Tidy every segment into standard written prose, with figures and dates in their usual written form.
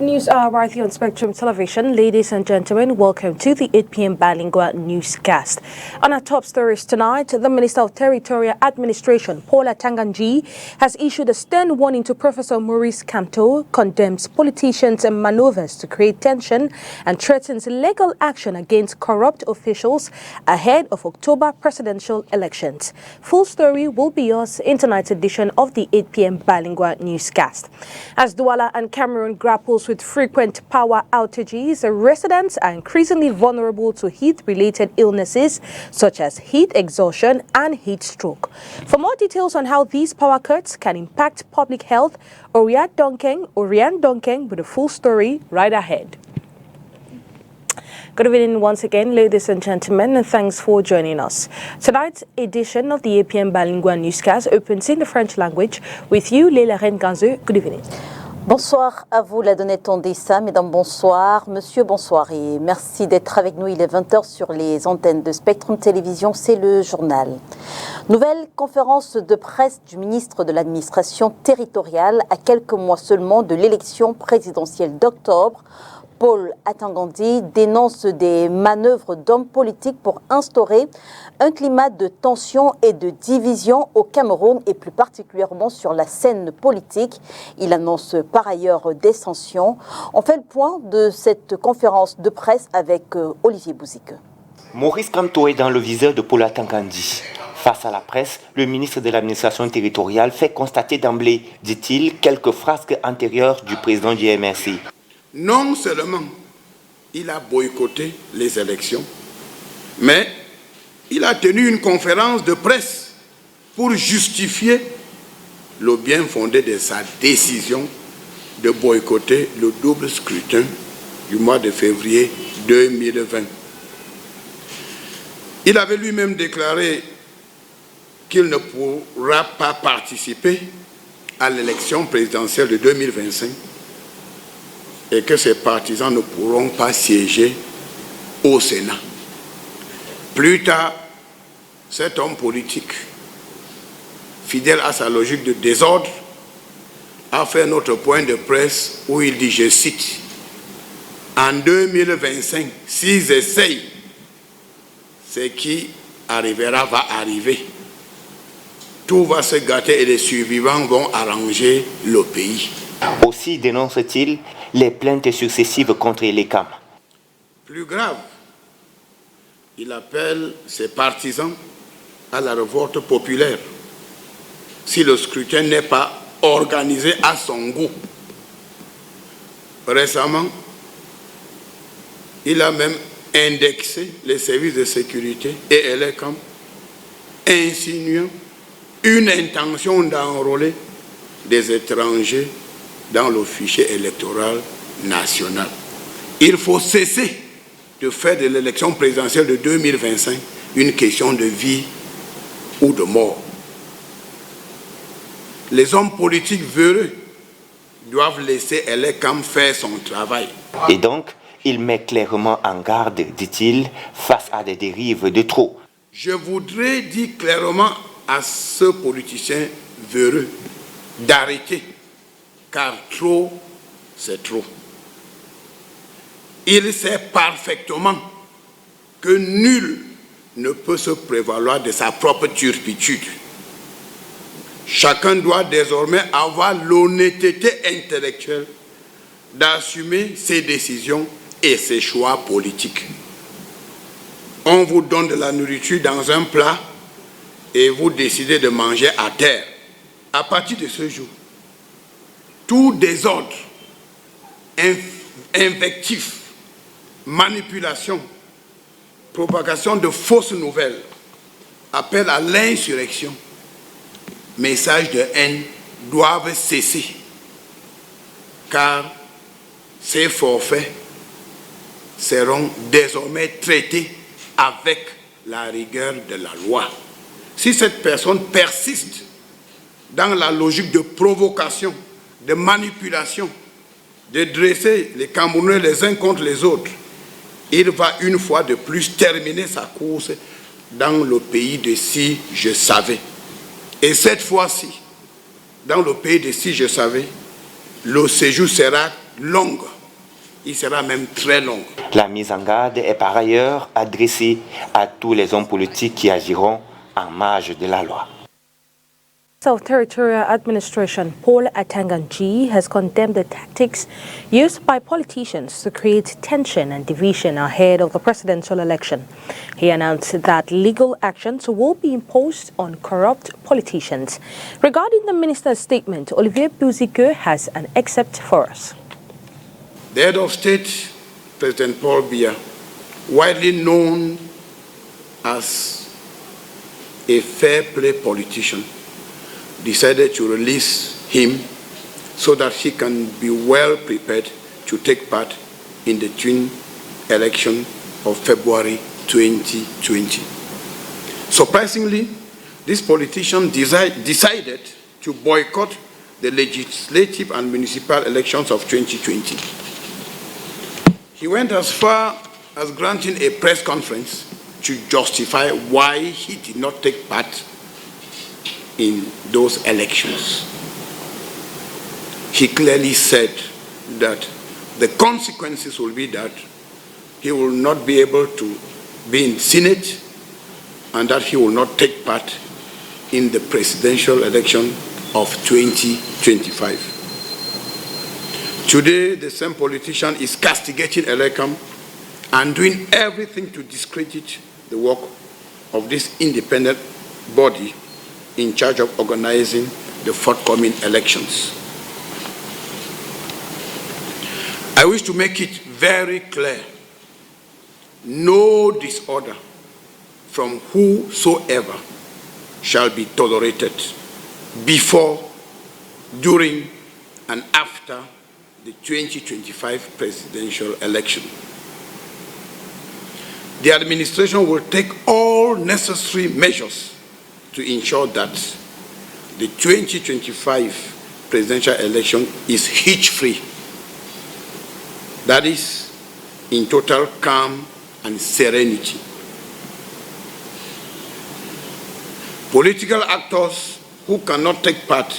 News Hour right here on Spectrum Television. Ladies and gentlemen, welcome to the 8 p.m. bilingual newscast. On our top stories tonight, the Minister of Territorial Administration, Paula Tanganji, has issued a stern warning to Professor Maurice Kamto, condemns politicians and maneuvers to create tension, and threatens legal action against corrupt officials ahead of October presidential elections. Full story will be yours in tonight's edition of the 8 p.m. bilingual newscast. As Douala and Cameroon grapples with frequent power outages, residents are increasingly vulnerable to heat-related illnesses such as heat exhaustion and heat stroke. For more details on how these power cuts can impact public health, Oriane Donkeng with a full story right ahead. Good evening once again, ladies and gentlemen, and thanks for joining us. Tonight's edition of the 8 p.m. bilingual newscast opens in the French language with you, Leila Renganzeu. Good evening. Bonsoir à vous, la Donnette Ondessa. Mesdames, bonsoir. Monsieur, bonsoir. Et merci d'être avec nous. Il est 20h sur les antennes de Spectrum Télévision. C'est le journal. Nouvelle conférence de presse du ministre de l'Administration territoriale à quelques mois seulement de l'élection présidentielle d'octobre. Paul Atangandi dénonce des manœuvres d'hommes politiques pour instaurer un climat de tension et de division au Cameroun et plus particulièrement sur la scène politique. Il annonce par ailleurs des sanctions. On fait le point de cette conférence de presse avec Olivier Bouzik. Maurice Kamto est dans le viseur de Paul Atangandi. Face à la presse, le ministre de l'Administration territoriale fait constater d'emblée, dit-il, quelques frasques antérieures du président du MRC. Non seulement il a boycotté les élections, mais il a tenu une conférence de presse pour justifier le bien fondé de sa décision de boycotter le double scrutin du mois de février 2020. Il avait lui-même déclaré qu'il ne pourra pas participer à l'élection présidentielle de 2025 et que ses partisans ne pourront pas siéger au Sénat. Plus tard, cet homme politique, fidèle à sa logique de désordre, a fait notre point de presse où il dit, je cite, « En 2025, s'ils essayent, ce qui arrivera va arriver. Tout va se gâter et les survivants vont arranger le pays. » Aussi dénonce-t-il les plaintes successives contre les CAM. Plus grave, il appelle ses partisans à la révolte populaire si le scrutin n'est pas organisé à son goût. Récemment, il a même indexé les services de sécurité et les CAM, insinuant une intention d'enrôler des étrangers dans le fichier électoral national. Il faut cesser de faire de l'élection présidentielle de 2025 une question de vie ou de mort. Les hommes politiques véreux doivent laisser LCAM faire son travail. Et donc, il met clairement en garde, dit-il, face à des dérives de trop. Je voudrais dire clairement à ce politicien véreux d'arrêter, car trop, c'est trop. Il sait parfaitement que nul ne peut se prévaloir de sa propre turpitude. Chacun doit désormais avoir l'honnêteté intellectuelle d'assumer ses décisions et ses choix politiques. On vous donne de la nourriture dans un plat et vous décidez de manger à terre. À partir de ce jour, tout désordre, invectif, manipulation, propagation de fausses nouvelles, appel à l'insurrection, messages de haine doivent cesser, car ces forfaits seront désormais traités avec la rigueur de la loi. Si cette personne persiste dans la logique de provocation, de manipulation, de dresser les Camerounais les uns contre les autres, il va une fois de plus terminer sa course dans le pays de si je savais. Et cette fois-ci, dans le pays de si je savais, le séjour sera long il sera même très long. La mise en garde est par ailleurs adressée à tous les hommes politiques qui agiront en marge de la loi. Self-Territorial Administration Paul Atanga-Nji has condemned the tactics used by politicians to create tension and division ahead of the presidential election. He announced that legal actions will be imposed on corrupt politicians. Regarding the minister's statement, Olivier Buzike has an excerpt for us. The head of state, President Paul Biya, widely known as a fair play politician, decided to release him so that he can be well prepared to take part in the twin election of February 2020. Surprisingly, this politician decided to boycott the legislative and municipal elections of 2020. He went as far as granting a press conference to justify why he did not take part in those elections. He clearly said that the consequences will be that he will not be able to be in Senate and that he will not take part in the presidential election of 2025. Today, the same politician is castigating Elekam and doing everything to discredit the work of this independent body in charge of organizing the forthcoming elections. I wish to make it very clear, no disorder from whosoever shall be tolerated before, during, and after the 2025 presidential election. The administration will take all necessary measures to ensure that the 2025 presidential election is hitch-free. That is, in total calm and serenity. Political actors who cannot take part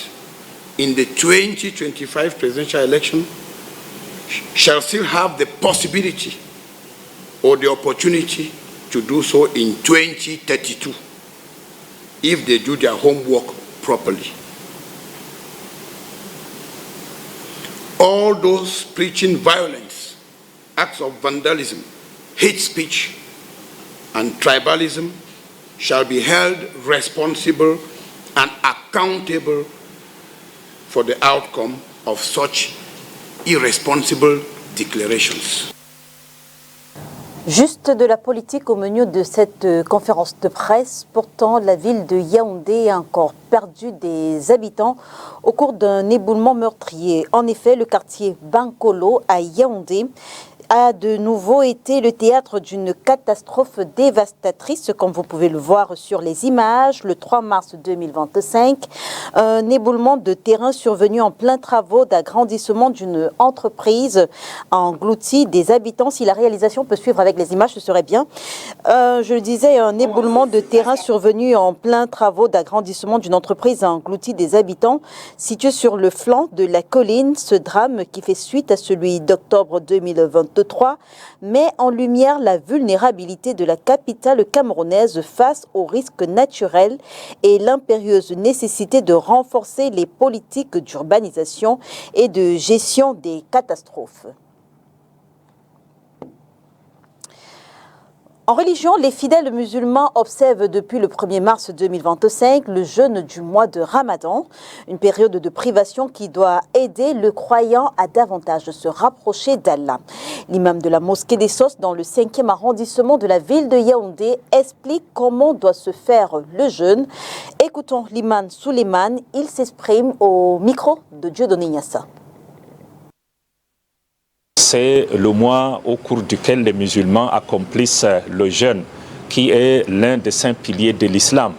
in the 2025 presidential election shall still have the possibility or the opportunity to do so in 2032 if they do their homework properly. All those preaching violence, acts of vandalism, hate speech, and tribalism shall be held responsible and accountable for the outcome of such irresponsible declarations. Juste de la politique au menu de cette conférence de presse. Pourtant, la ville de Yaoundé a encore perdu des habitants au cours d'un éboulement meurtrier. En effet, le quartier Bankolo à Yaoundé a de nouveau été le théâtre d'une catastrophe dévastatrice, comme vous pouvez le voir sur les images. Le 3 mars 2025, un éboulement de terrain survenu en plein travaux d'agrandissement d'une entreprise a englouti des habitants. Si la réalisation peut suivre avec les images, ce serait bien. Je le disais, un éboulement de terrain survenu en plein travaux d'agrandissement d'une entreprise a englouti des habitants situés sur le flanc de la colline. Ce drame, qui fait suite à celui d'octobre 2023, met en lumière la vulnérabilité de la capitale camerounaise face aux risques naturels et l'impérieuse nécessité de renforcer les politiques d'urbanisation et de gestion des catastrophes. En religion, les fidèles musulmans observent depuis le 1er mars 2025 le jeûne du mois de Ramadan, une période de privation qui doit aider le croyant à davantage se rapprocher d'Allah. L'imam de la mosquée des Sos dans le 5e arrondissement de la ville de Yaoundé explique comment doit se faire le jeûne. Écoutons l'imam Souleymane, il s'exprime au micro de Dieudonné Niassa. C'est le mois au cours duquel les musulmans accomplissent le jeûne, qui est l'un des 5 piliers de l'islam.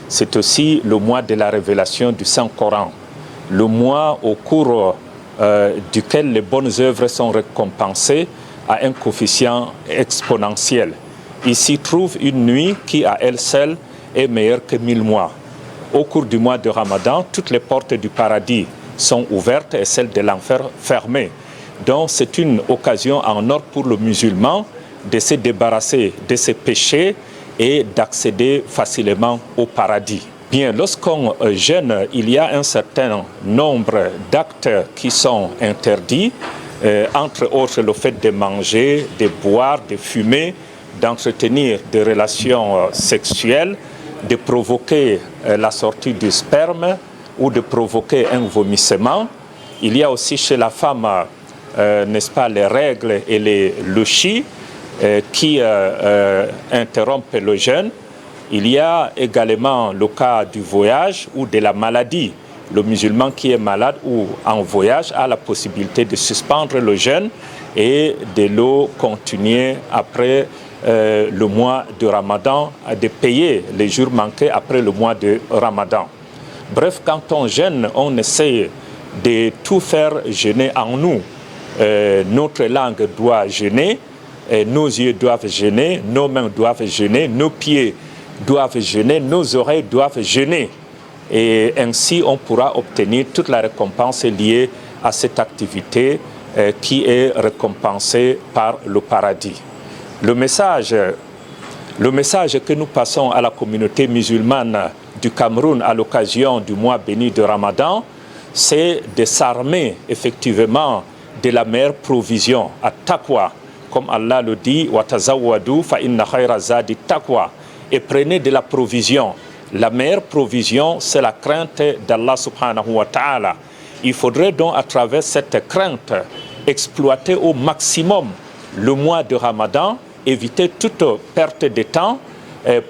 C'est aussi le mois de la révélation du Saint-Coran, le mois au cours duquel les bonnes œuvres sont récompensées à un coefficient exponentiel. Il s'y trouve une nuit qui, à elle seule, est meilleure que 1000 mois. Au cours du mois de Ramadan, toutes les portes du paradis sont ouvertes et celles de l'enfer fermées. Donc c'est une occasion en or pour le musulman de se débarrasser de ses péchés et d'accéder facilement au paradis. Bien, lorsqu'on jeûne, il y a un certain nombre d'actes qui sont interdits, entre autres le fait de manger, de boire, de fumer, d'entretenir des relations sexuelles, de provoquer la sortie du sperme ou de provoquer un vomissement. Il y a aussi chez la femme, n'est-ce pas, les règles et les louchis qui interrompent le jeûne. Il y a également le cas du voyage ou de la maladie. Le musulman qui est malade ou en voyage a la possibilité de suspendre le jeûne et de le continuer après le mois de Ramadan, de payer les jours manqués après le mois de Ramadan. Bref, quand on jeûne, on essaie de tout faire jeûner en nous. Notre langue doit jeûner, nos yeux doivent jeûner, nos mains doivent jeûner, nos pieds doivent jeûner, nos oreilles doivent jeûner. Et ainsi, on pourra obtenir toute la récompense liée à cette activité qui est récompensée par le paradis. Le message que nous passons à la communauté musulmane du Cameroun à l'occasion du mois béni de Ramadan, c'est de s'armer effectivement de la meilleure provision, à taqwa, comme Allah le dit, wa tazawwadu fa inna khayra zadi taqwa, et prenez de la provision. La meilleure provision, c'est la crainte d'Allah subhanahu wa ta'ala. Il faudrait donc, à travers cette crainte, exploiter au maximum le mois de Ramadan, éviter toute perte de temps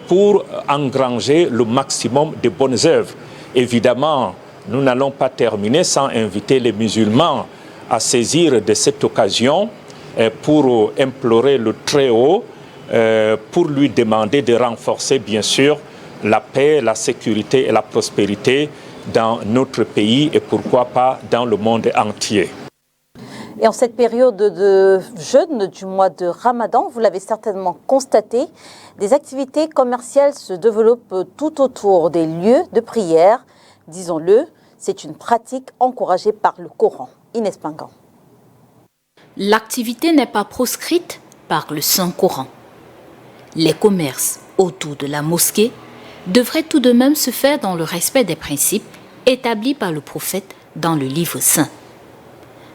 pour engranger le maximum de bonnes œuvres. Évidemment, nous n'allons pas terminer sans inviter les musulmans à saisir de cette occasion pour implorer le Très-Haut, pour lui demander de renforcer, bien sûr, la paix, la sécurité et la prospérité dans notre pays et pourquoi pas dans le monde entier. Et en cette période de jeûne du mois de Ramadan, vous l'avez certainement constaté, des activités commerciales se développent tout autour des lieux de prière. Disons-le, c'est une pratique encouragée par le Coran. Inès Pingan. L'activité n'est pas proscrite par le Saint-Coran. Les commerces autour de la mosquée devraient tout de même se faire dans le respect des principes établis par le prophète dans le livre saint.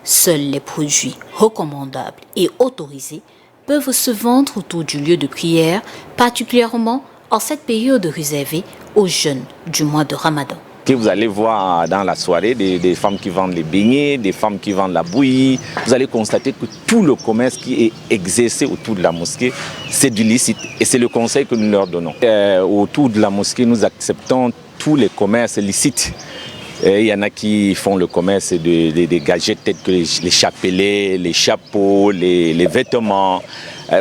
Seuls les produits recommandables et autorisés peuvent se vendre autour du lieu de prière, particulièrement en cette période réservée aux jeûnes du mois de Ramadan. Vous allez voir dans la soirée des femmes qui vendent les beignets, des femmes qui vendent la bouillie. Vous allez constater que tout le commerce qui est exercé autour de la mosquée, c'est du licite. Et c'est le conseil que nous leur donnons. Autour de la mosquée, nous acceptons tous les commerces licites. Il y en a qui font le commerce des gadgets tels que les chapelets, les chapeaux, les vêtements.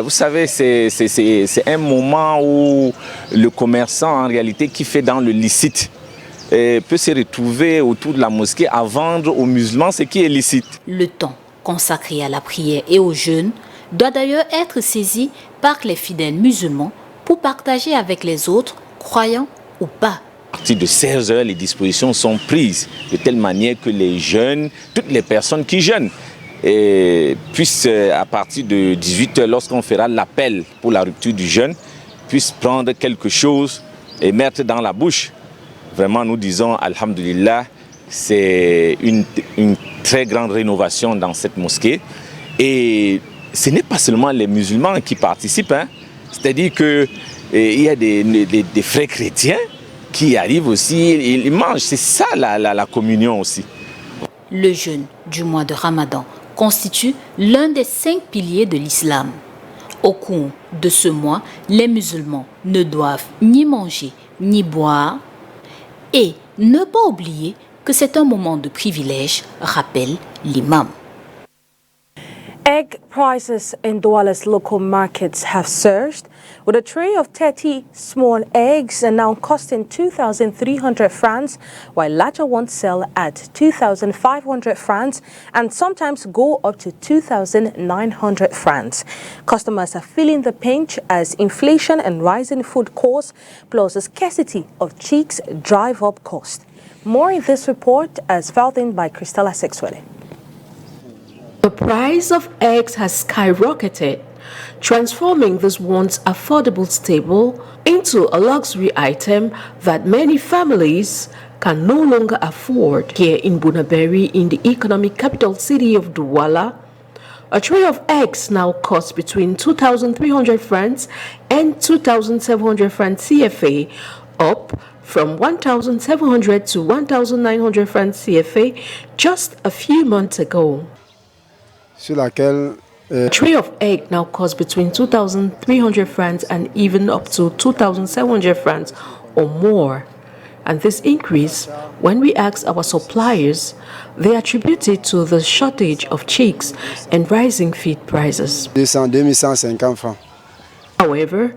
Vous savez, c'est un moment où le commerçant, en réalité, qui fait dans le licite, peut se retrouver autour de la mosquée à vendre aux musulmans ce qui est licite. Le temps consacré à la prière et au jeûne doit d'ailleurs être saisi par les fidèles musulmans pour partager avec les autres, croyants ou pas. À partir de 16 heures, les dispositions sont prises de telle manière que les jeunes, toutes les personnes qui jeûnent, puissent, à partir de 18 heures, lorsqu'on fera l'appel pour la rupture du jeûne, puissent prendre quelque chose et mettre dans la bouche. Vraiment, nous disons, alhamdulillah, c'est une très grande rénovation dans cette mosquée. Et ce n'est pas seulement les musulmans qui participent, hein. C'est-à-dire qu'il y a des frères chrétiens qui arrivent aussi, ils mangent. C'est ça la communion aussi. Le jeûne du mois de Ramadan constitue l'un des 5 piliers de l'islam. Au cours de ce mois, les musulmans ne doivent ni manger ni boire. Et ne pas oublier que c'est un moment de privilège, rappelle l'imam. Egg prices in Douala's local markets have surged, with a tray of 30 small eggs now costing 2,300 francs, while larger ones sell at 2,500 francs and sometimes go up to 2,900 francs. Customers are feeling the pinch as inflation and rising food costs plus the scarcity of chicks drive up cost. More in this report as filed in by Cristela Sexuele. The price of eggs has skyrocketed, transforming this once affordable staple into a luxury item that many families can no longer afford. Here in Bunaberi, in the economic capital city of Douala, a tray of eggs now costs between 2,300 francs and 2,700 francs CFA, up from 1,700 to 1,900 francs CFA just a few months ago. A tray of egg now costs between 2,300 francs and even up to 2,700 francs or more. And this increase, when we ask our suppliers, they attribute it to the shortage of chicks and rising feed prices. However,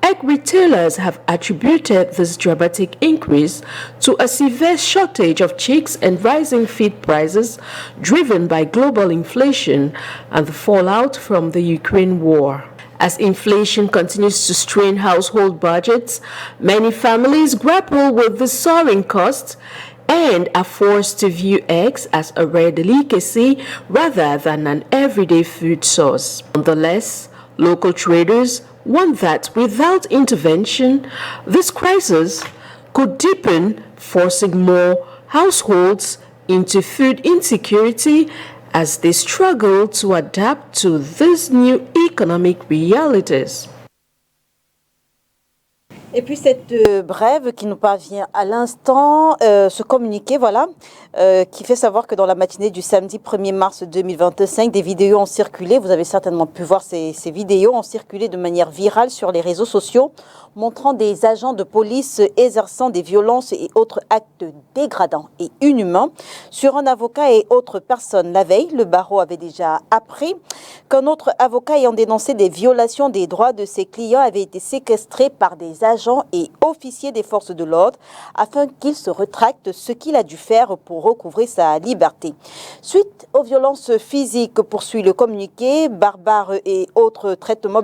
egg retailers have attributed this dramatic increase to a severe shortage of chicks and rising feed prices driven by global inflation and the fallout from the Ukraine war. As inflation continues to strain household budgets, many families grapple with the soaring costs and are forced to view eggs as a rare delicacy rather than an everyday food source. Nonetheless, local traders warn that without intervention, this crisis could deepen, forcing more households into food insecurity as they struggle to adapt to these new economic realities. Et puis cette brève qui nous parvient à l'instant, ce communiqué, voilà, qui fait savoir que dans la matinée du samedi 1er mars 2025, des vidéos ont circulé. Vous avez certainement pu voir ces vidéos ont circulé de manière virale sur les réseaux sociaux, montrant des agents de police exerçant des violences et autres actes dégradants et inhumains sur un avocat et autres personnes. La veille, le barreau avait déjà appris qu'un autre avocat ayant dénoncé des violations des droits de ses clients avait été séquestré par des agents et officiers des forces de l'ordre afin qu'il se rétracte, ce qu'il a dû faire pour recouvrer sa liberté. Suite aux violences physiques, poursuit le communiqué, barbarie et autres traitements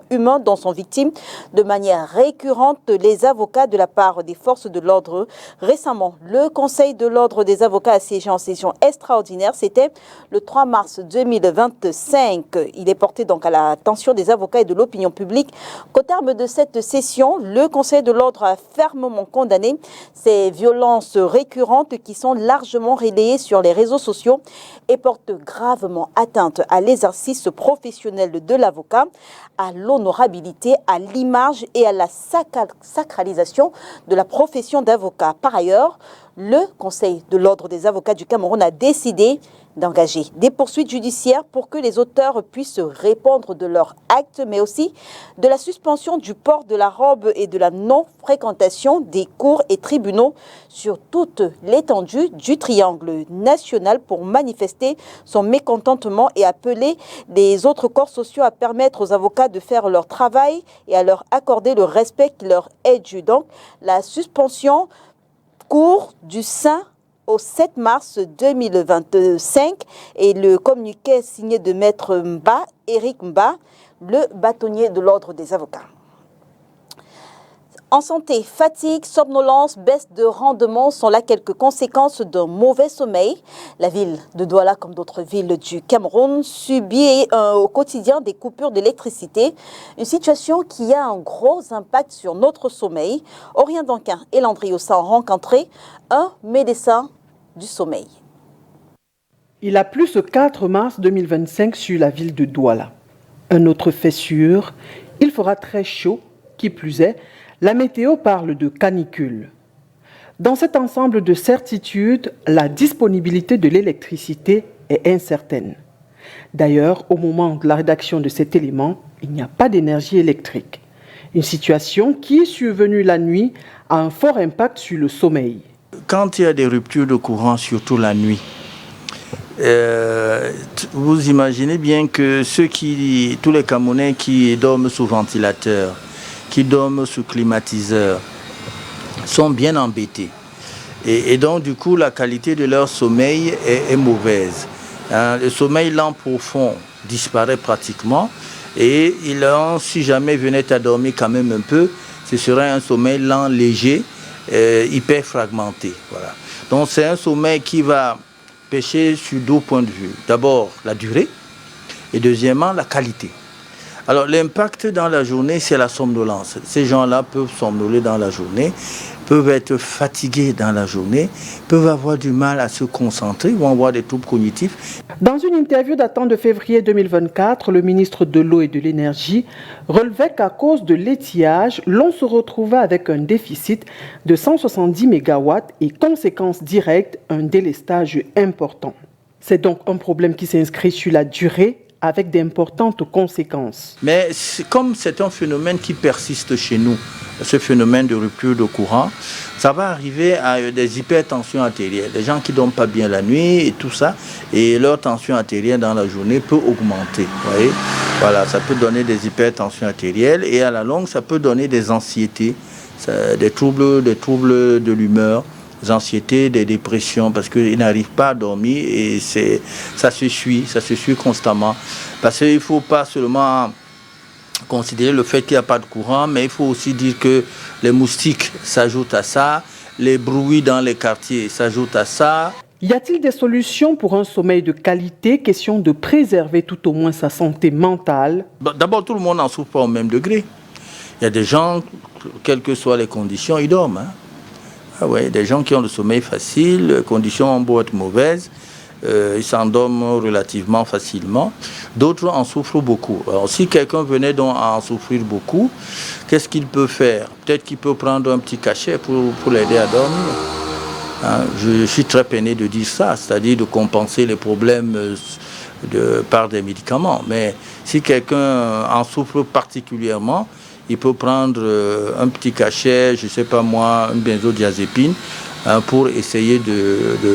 humains dont sont victimes de manière récurrente les avocats de la part des forces de l'ordre. Récemment, le Conseil de l'ordre des avocats a siégé en session extraordinaire. C'était le 3 mars 2025. Il est porté donc à l'attention des avocats et de l'opinion publique qu'au terme de cette session, le Conseil de l'ordre a fermement condamné ces violences récurrentes qui sont largement relayées sur les réseaux sociaux et portent gravement atteinte à l'exercice professionnel de l'avocat, à l'honorabilité, à l'image et à la sacralisation de la profession d'avocat. Par ailleurs, le Conseil de l'ordre des avocats du Cameroun a décidé d'engager des poursuites judiciaires pour que les auteurs puissent répondre de leurs actes, mais aussi de la suspension du port de la robe et de la non-fréquentation des cours et tribunaux sur toute l'étendue du triangle national pour manifester son mécontentement et appeler les autres corps sociaux à permettre aux avocats de faire leur travail et à leur accorder le respect qui leur est dû. Donc, la suspension court du 5 au 7 mars 2025 et le communiqué signé de Maître Mba, Eric Mba, le bâtonnier de l'ordre des avocats. En santé, fatigue, somnolence, baisse de rendement sont là quelques conséquences d'un mauvais sommeil. La ville de Douala, comme d'autres villes du Cameroun, subit au quotidien des coupures d'électricité, une situation qui a un gros impact sur notre sommeil. Aurélien Danquin et Landry Ossa ont rencontré un médecin du sommeil. Il a plu ce 4 mars 2025 sur la ville de Douala. Un autre fait sûr, il fera très chaud, qui plus est, la météo parle de canicule. Dans cet ensemble de certitudes, la disponibilité de l'électricité est incertaine. D'ailleurs, au moment de la rédaction de cet élément, il n'y a pas d'énergie électrique. Une situation qui, survenue la nuit, a un fort impact sur le sommeil. Quand il y a des ruptures de courant, surtout la nuit, vous imaginez bien que tous les Camerounais qui dorment sous ventilateur, qui dorment sous climatiseur, sont bien embêtés. Et donc, du coup, la qualité de leur sommeil est mauvaise. Le sommeil lent profond disparaît pratiquement. Et si jamais ils venaient à dormir quand même un peu, ce serait un sommeil lent, léger, hyper fragmenté. Voilà. Donc, c'est un sommeil qui va pêcher sur deux points de vue. D'abord, la durée et deuxièmement, la qualité. Alors, l'impact dans la journée, c'est la somnolence. Ces gens-là peuvent somnoler dans la journée, peuvent être fatigués dans la journée, peuvent avoir du mal à se concentrer, vont avoir des troubles cognitifs. Dans une interview datant de février 2024, le ministre de l'Eau et de l'Énergie relevait qu'à cause de l'étiage, l'on se retrouvait avec un déficit de 170 MW et conséquence directe, un délestage important. C'est donc un problème qui s'inscrit sur la durée avec d'importantes conséquences. Mais comme c'est un phénomène qui persiste chez nous, ce phénomène de rupture de courant, ça va arriver à des hypertensions artérielles, des gens qui ne dorment pas bien la nuit et tout ça, et leur tension artérielle dans la journée peut augmenter. Vous voyez, voilà, ça peut donner des hypertensions artérielles et à la longue, ça peut donner des anxiétés, des troubles de l'humeur, des anxiétés, des dépressions, parce qu'ils n'arrivent pas à dormir et ça se suit constamment. Parce qu'il ne faut pas seulement considérer le fait qu'il n'y a pas de courant, mais il faut aussi dire que les moustiques s'ajoutent à ça, les bruits dans les quartiers s'ajoutent à ça. Y a-t-il des solutions pour un sommeil de qualité? Question de préserver tout au moins sa santé mentale. D'abord, tout le monde n'en souffre pas au même degré. Il y a des gens, quelles que soient les conditions, ils dorment. Ah ouais, des gens qui ont le sommeil facile, les conditions ont beau être mauvaises, ils s'endorment relativement facilement. D'autres en souffrent beaucoup. Alors, si quelqu'un venait donc à en souffrir beaucoup, qu'est-ce qu'il peut faire? Peut-être qu'il peut prendre un petit cachet pour l'aider à dormir. Hein, je suis très peiné de dire ça, c'est-à-dire de compenser les problèmes par des médicaments. Mais si quelqu'un en souffre particulièrement, il peut prendre un petit cachet, je ne sais pas moi, une benzodiazépine, pour essayer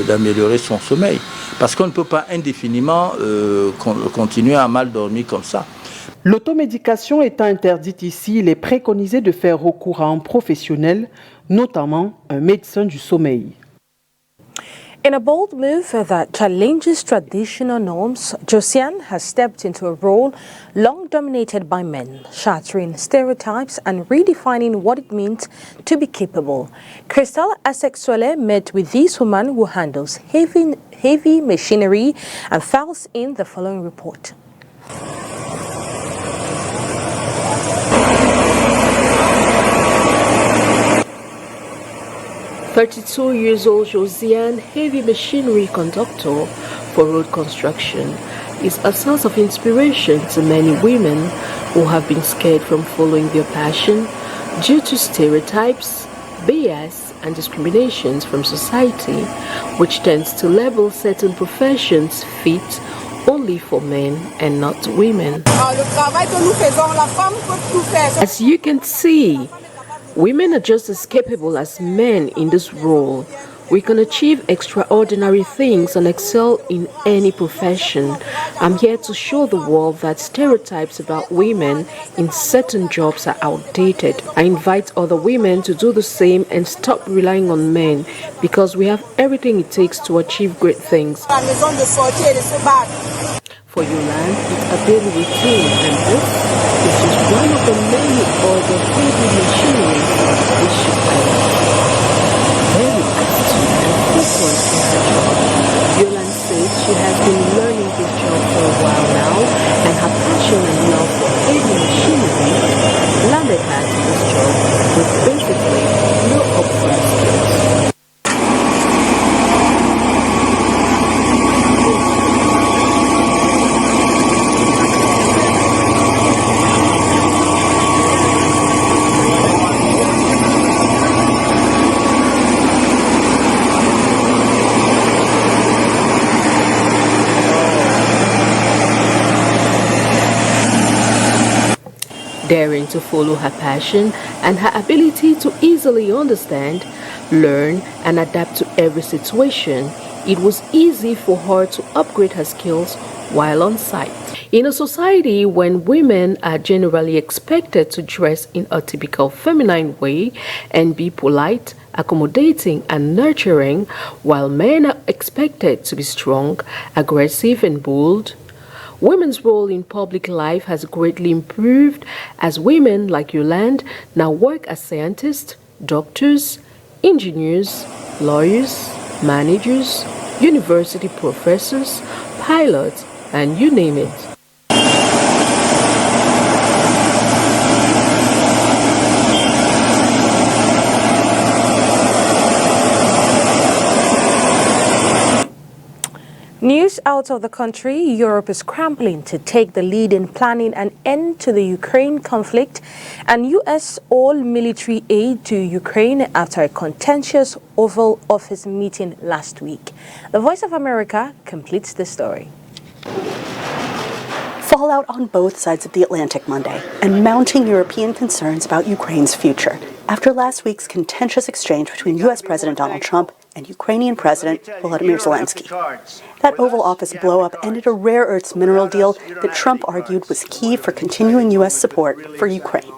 d'améliorer son sommeil. Parce qu'on ne peut pas indéfiniment continuer à mal dormir comme ça. L'automédication étant interdite ici, il est préconisé de faire recours à un professionnel, notamment un médecin du sommeil. In a bold move that challenges traditional norms, Josiane has stepped into a role long dominated by men, shattering stereotypes and redefining what it means to be capable. Christelle Asexuele met with this woman who handles heavy machinery and files in the following report. 32 years old Josiane, heavy machinery conductor for road construction, is a source of inspiration to many women who have been scared from following their passion due to stereotypes, bias, and discriminations from society, which tends to label certain professions fit only for men and not women. As you can see, women are just as capable as men in this role. We can achieve extraordinary things and excel in any profession. I'm here to show the world that stereotypes about women in certain jobs are outdated. I invite other women to do the same and stop relying on men, because we have everything it takes to achieve great things. For Yolande, it's a daily routine, and this is just one of the many other heavy machineries which she owns. Very astute and focused in her job, Yolande says she has been learning this job for a while now, and her passion and love for heavy machinery landed her to this job with basically no upfront skills. Daring to follow her passion and her ability to easily understand, learn, and adapt to every situation, it was easy for her to upgrade her skills while on site. In a society when women are generally expected to dress in a typical feminine way and be polite, accommodating, and nurturing, while men are expected to be strong, aggressive, and bold, women's role in public life has greatly improved as women like Yolande now work as scientists, doctors, engineers, lawyers, managers, university professors, pilots, and you name it. News out of the country, Europe is scrambling to take the lead in planning an end to the Ukraine conflict and U.S. all-military aid to Ukraine after a contentious Oval Office meeting last week. The Voice of America completes the story. Fallout on both sides of the Atlantic Monday and mounting European concerns about Ukraine's future after last week's contentious exchange between U.S. President Donald Trump and Ukrainian President Volodymyr Zelensky. That Oval Office blow-up ended a rare earths mineral deal that Trump argued was key for continuing U.S. support for Ukraine.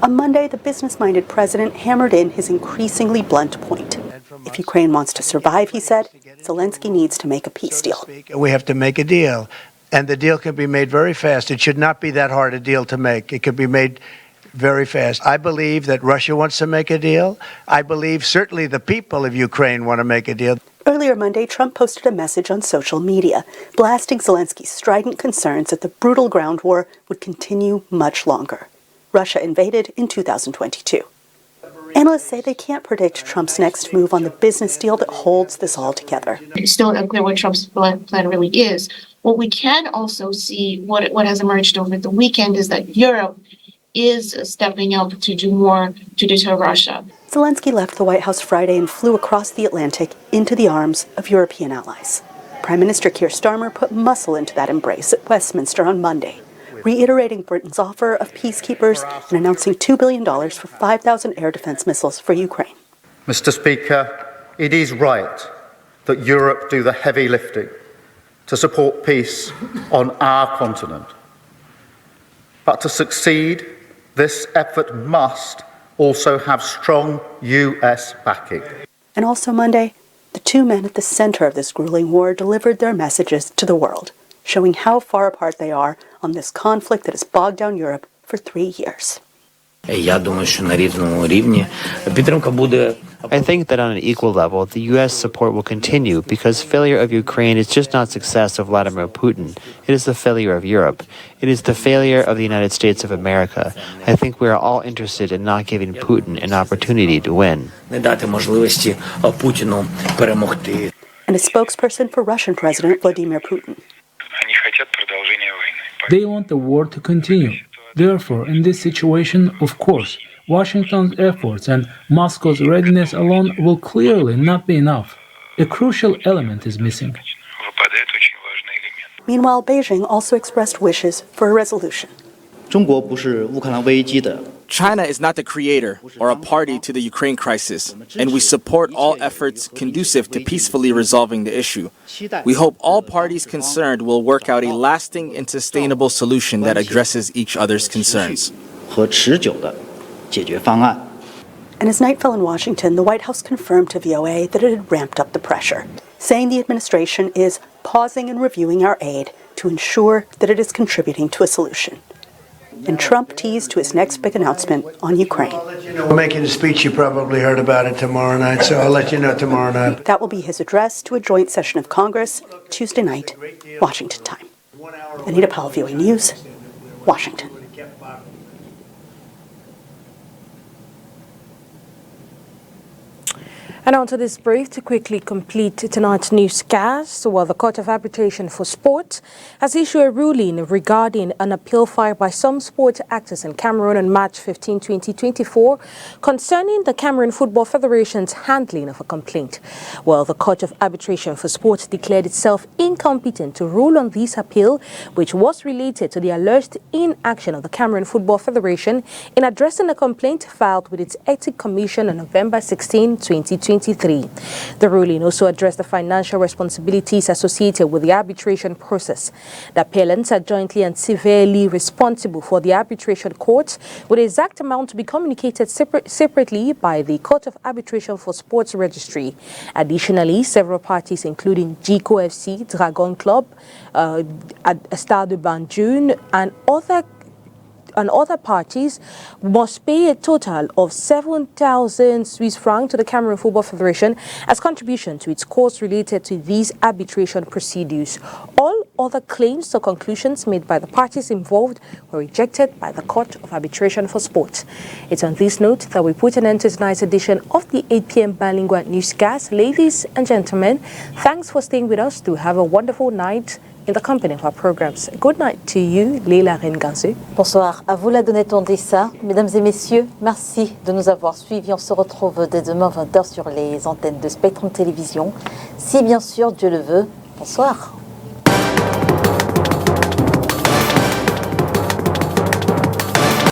On Monday, the business-minded president hammered in his increasingly blunt point. If Ukraine wants to survive, he said, Zelensky needs to make a peace deal. We have to make a deal, and the deal can be made very fast. It should not be that hard a deal to make. It could be made very fast. I believe that Russia wants to make a deal. I believe certainly the people of Ukraine want to make a deal. Earlier Monday, Trump posted a message on social media, blasting Zelensky's strident concerns that the brutal ground war would continue much longer. Russia invaded in 2022. Analysts say they can't predict Trump's next move on the business deal that holds this all together. It's still unclear what Trump's plan really is. What we can also see, what has emerged over the weekend, is that Europe is stepping up to do more to deter Russia. Zelensky left the White House Friday and flew across the Atlantic into the arms of European allies. Prime Minister Keir Starmer put muscle into that embrace at Westminster on Monday, reiterating Britain's offer of peacekeepers and announcing $2 billion for 5,000 air defense missiles for Ukraine. Mr. Speaker, it is right that Europe do the heavy lifting to support peace on our continent. But to succeed, this effort must also have strong U.S. backing. And also Monday, the two men at the center of this grueling war delivered their messages to the world, showing how far apart they are on this conflict that has bogged down Europe for 3 years. I think that on an equal level, the U.S. support will continue because failure of Ukraine is just not success of Vladimir Putin. It is the failure of Europe. It is the failure of the United States of America. I think we are all interested in not giving Putin an opportunity to win. And a spokesperson for Russian President Vladimir Putin. They want the war to continue. Therefore, in this situation, of course, Washington's efforts and Moscow's readiness alone will clearly not be enough. A crucial element is missing. Meanwhile, Beijing also expressed wishes for a resolution. China is not the creator or a party to the Ukraine crisis, and we support all efforts conducive to peacefully resolving the issue. We hope all parties concerned will work out a lasting and sustainable solution that addresses each other's concerns. And as night fell in Washington, the White House confirmed to VOA that it had ramped up the pressure, saying the administration is pausing and reviewing our aid to ensure that it is contributing to a solution. And Trump teased to his next big announcement on Ukraine. We're making a speech. You probably heard about it tomorrow night, so I'll let you know tomorrow night. That will be his address to a joint session of Congress Tuesday night, Washington time. Anita Powell, VOA News, Washington. And on to this brief to quickly complete tonight's newscast. Well, the Court of Arbitration for Sport has issued a ruling regarding an appeal filed by some sport actors in Cameroon on March 15, 2024, concerning the Cameroon Football Federation's handling of a complaint. Well, the Court of Arbitration for Sport declared itself incompetent to rule on this appeal, which was related to the alleged inaction of the Cameroon Football Federation in addressing a complaint filed with its Ethics Commission on November 16, 2023. The ruling also addressed the financial responsibilities associated with the arbitration process. The appellants are jointly and severally responsible for the arbitration court, with the exact amount to be communicated separately by the Court of Arbitration for Sports Registry. Additionally, several parties, including Jico FC, Dragon Club, Stade de Banjul, and other and other parties must pay a total of 7,000 Swiss francs to the Cameroon Football Federation as contribution to its costs related to these arbitration procedures. All other claims or conclusions made by the parties involved were rejected by the Court of Arbitration for Sport. It's on this note that we put an end to tonight's edition of the 8 p.m. Bilingual Newscast. Ladies and gentlemen, thanks for staying with us. To have a wonderful night in the company of our programs. Good night to you, Leila Rengansé. Bonsoir, à vous la Donné-Tondissa. Mesdames et messieurs, merci de nous avoir suivis. On se retrouve dès demain 20h sur les antennes de Spectrum Télévision. Si bien sûr Dieu le veut, bonsoir.